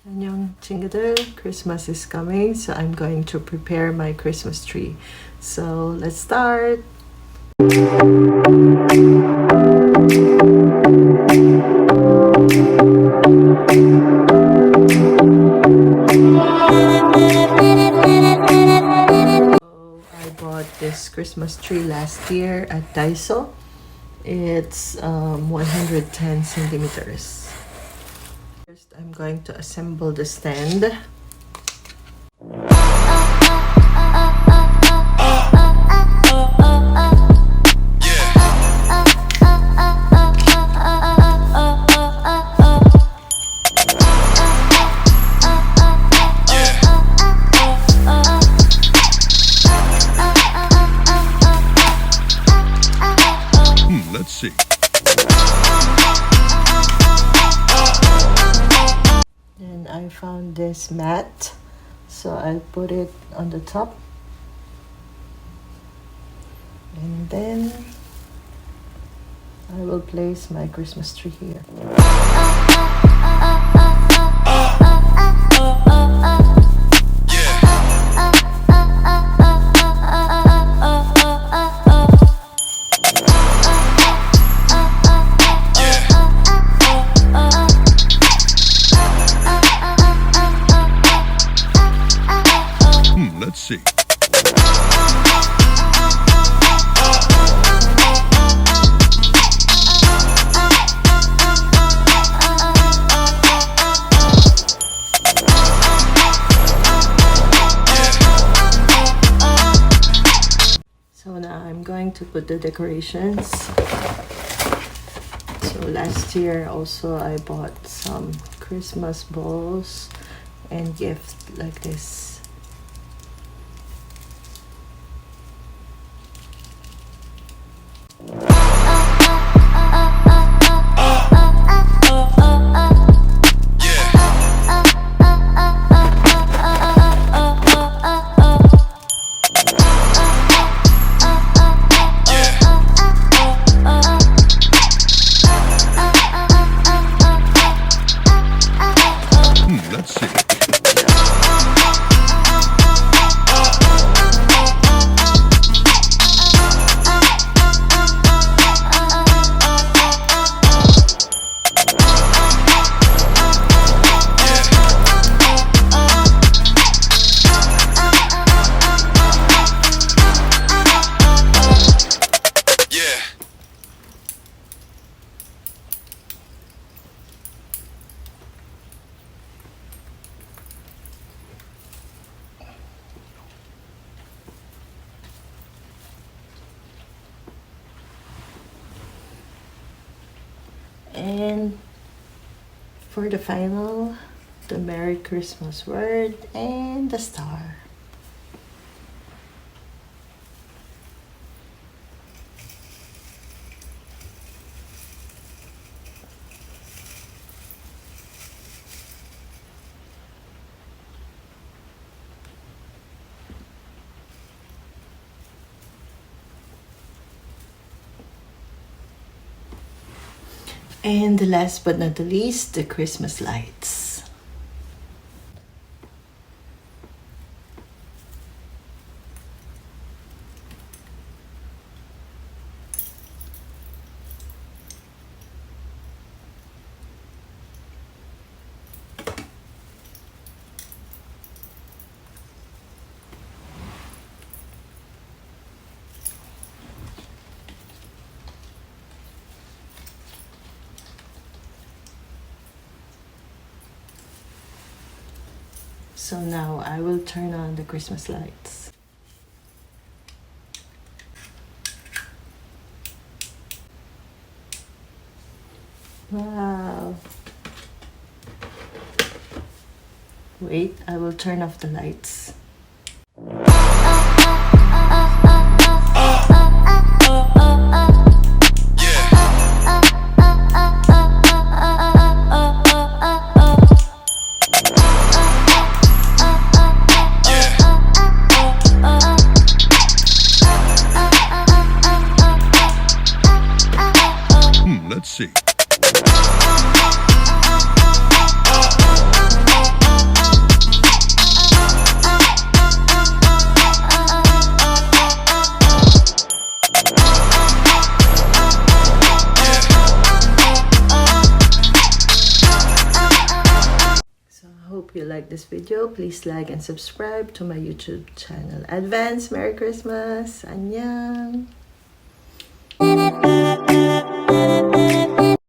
Annyeong, chingudeul. Christmas is coming, so I'm going to prepare my Christmas tree. So let's start. I bought this Christmas tree last year at Daiso. It's 110 centimeters. First, I'm going to assemble the stand. Let's see. Then I found this mat, so I put it on the top, and then I will place my Christmas tree here. Let's see. So now I'm going to put the decorations. So last year also I bought some Christmas balls and gifts like this. Let's see. And for the final, the Merry Christmas word and the star. And last but not the least, the Christmas lights. So now I will turn on the Christmas lights. Wow. Wait, I will turn off the lights. Let's see. hope you like this video. Please like and subscribe to my YouTube channel. Advance Merry Christmas! Annyeong!